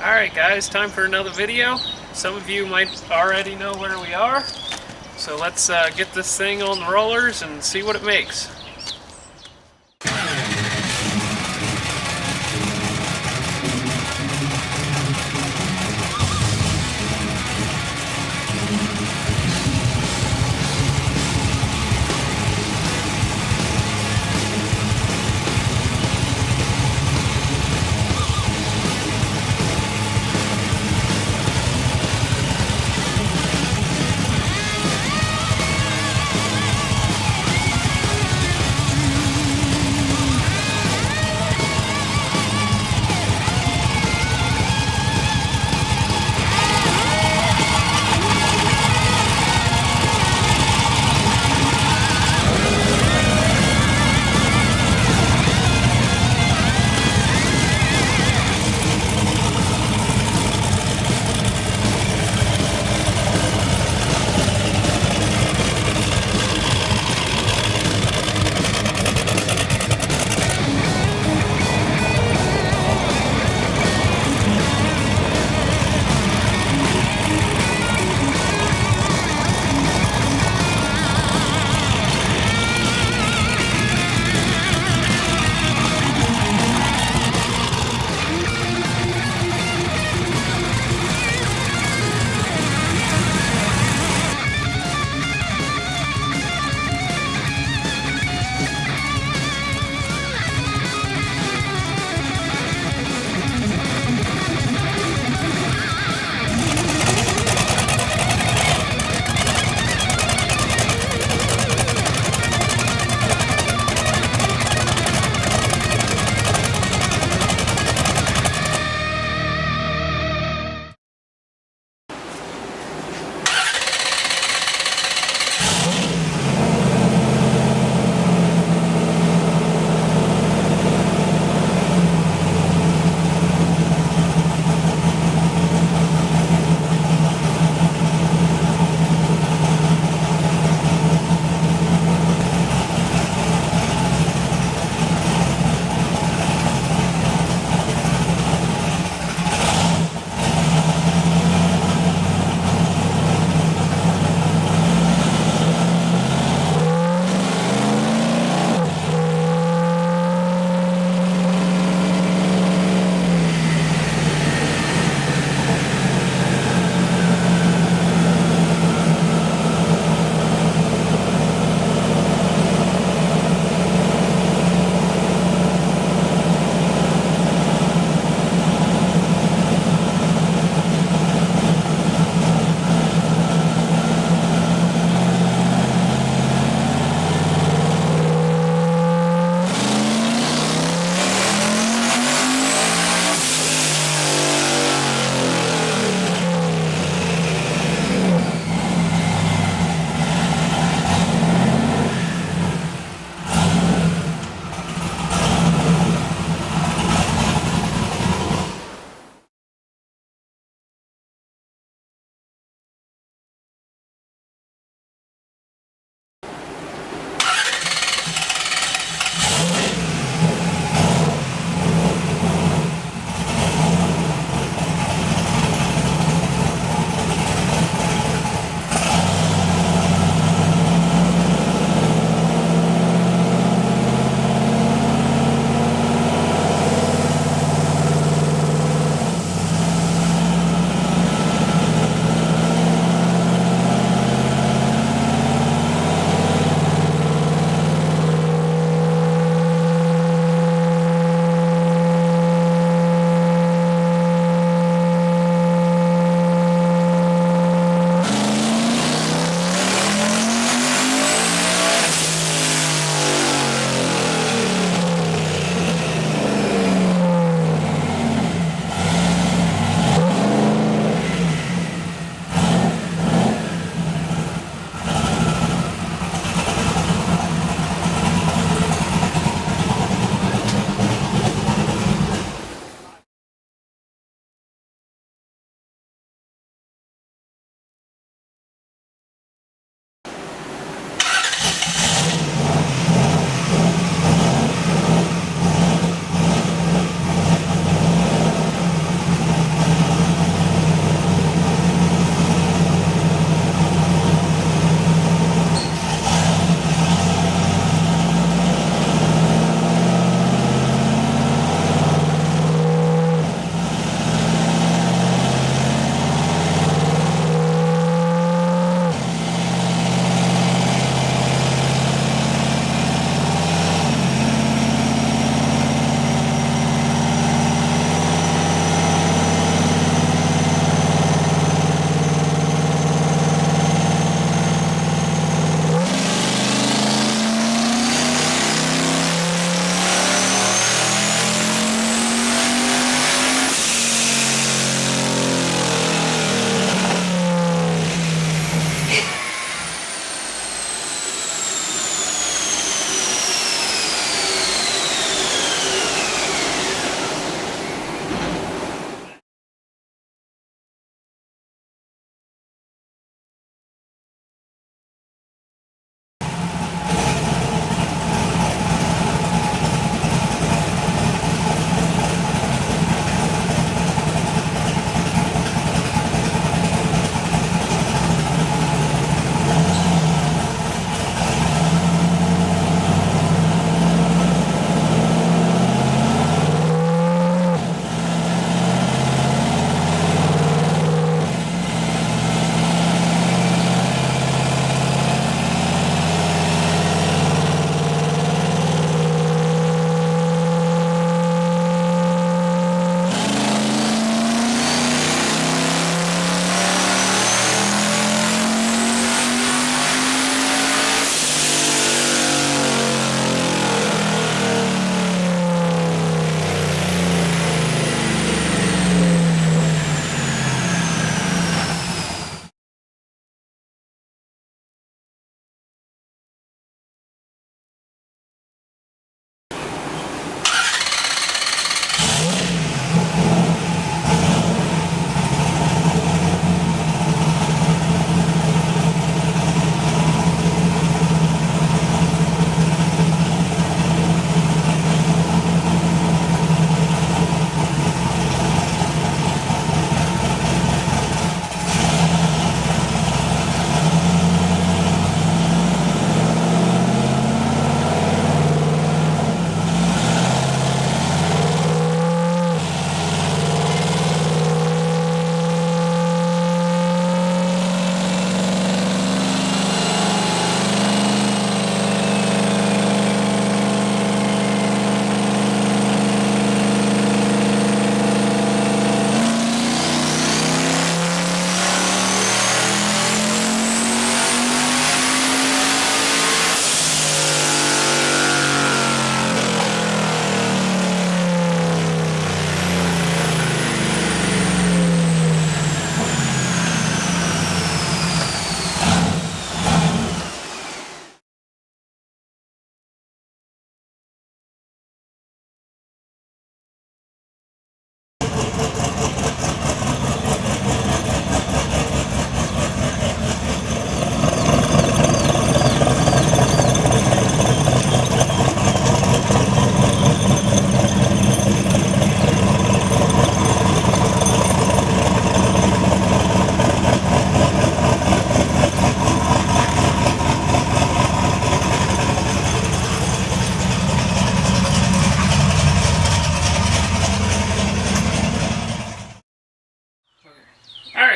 Alright guys, time for another video. Some of you might already know where we are. So let's get this thing on the rollers and see what it makes.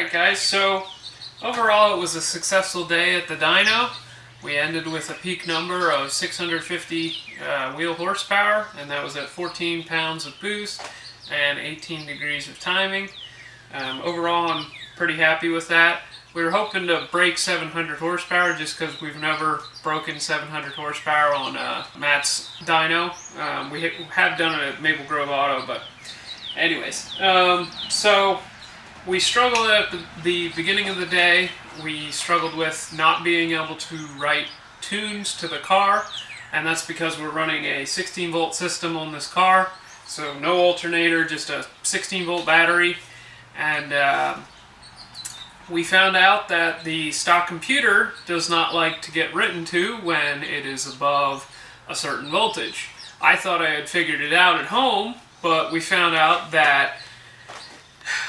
Alright guys, so overall it was a successful day at the dyno. We ended with a peak number of 650 wheel horsepower, and that was at 14 pounds of boost and 18 degrees of timing. Overall I'm pretty happy with that. We were hoping to break 700 horsepower just because we've never broken 700 horsepower on Matt's dyno. We have done it at Maple Grove Auto, but anyways. So we struggled at the beginning of the day. We struggled with not being able to write tunes to the car, and that's because we're running a 16 volt system on this car. So no alternator, just a 16 volt battery. And we found out that the stock computer does not like to get written to when it is above a certain voltage. I thought I had figured it out at home, but we found out that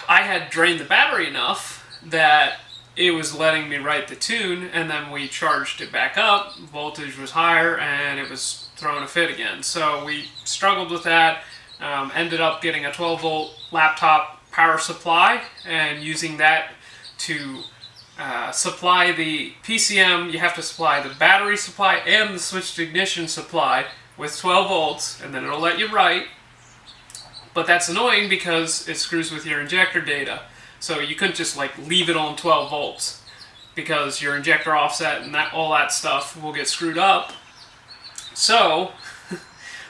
I had drained the battery enough that it was letting me write the tune, and then we charged it back up, voltage was higher, and it was throwing a fit again. So we struggled with that, ended up getting a 12 volt laptop power supply and using that to supply the PCM. You have to supply the battery supply and the switched ignition supply with 12 volts, and then it'll let you write. But that's annoying because it screws with your injector data. So you couldn't just like leave it on 12 volts because your injector offset and all that stuff will get screwed up. So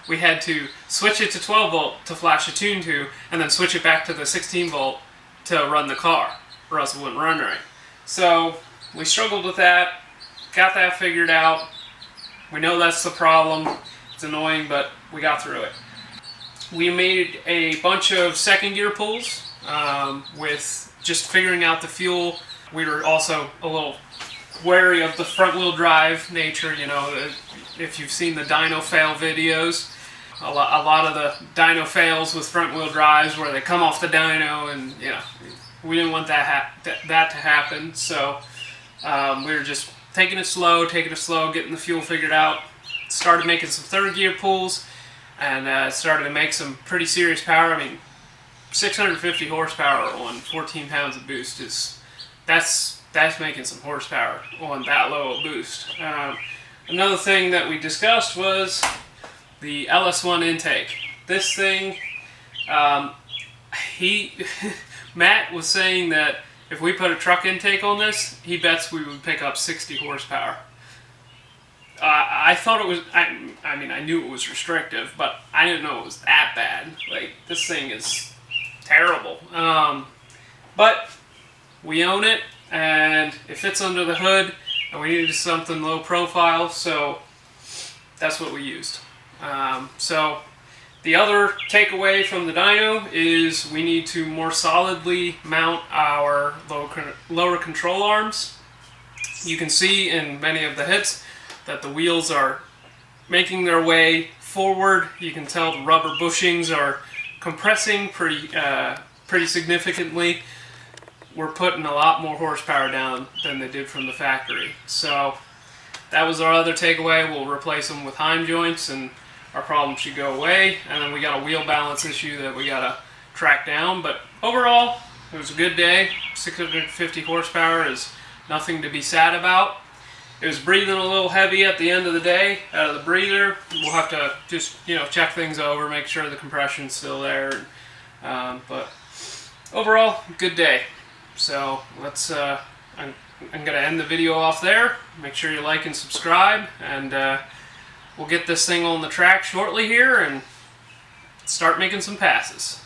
we had to switch it to 12 volt to flash a tune to, and then switch it back to the 16 volt to run the car, or else it wouldn't run right. So we struggled with that, got that figured out. We know that's the problem. It's annoying, but we got through it. We made a bunch of second gear pulls with just figuring out the fuel. We were also a little wary of the front wheel drive nature. You know, if you've seen the dyno fail videos, a lot of the dyno fails with front wheel drives where they come off the dyno, and you know, we didn't want that to happen. So we were just taking it slow, getting the fuel figured out. Started making some third gear pulls, and started to make some pretty serious power. I mean, 650 horsepower on 14 pounds of boost that's making some horsepower on that low a boost. Another thing that we discussed was the LS1 intake. This thing, Matt was saying that if we put a truck intake on this, he bets we would pick up 60 horsepower. I thought it was, I mean, I knew it was restrictive, but I didn't know it was that bad. Like, this thing is terrible. But we own it, and it fits under the hood, and we needed something low profile, so that's what we used. So the other takeaway from the dyno is we need to more solidly mount our lower control arms. You can see in many of the hits that the wheels are making their way forward. You can tell the rubber bushings are compressing pretty significantly. We're putting a lot more horsepower down than they did from the factory. So that was our other takeaway. We'll replace them with Heim joints and our problem should go away. And then we got a wheel balance issue that we gotta track down. But overall, it was a good day. 650 horsepower is nothing to be sad about. It was breathing a little heavy at the end of the day out of the breather. We'll have to just, you know, check things over, make sure the compression's still there. But overall, good day. So let's, I'm going to end the video off there. Make sure you like and subscribe, and we'll get this thing on the track shortly here and start making some passes.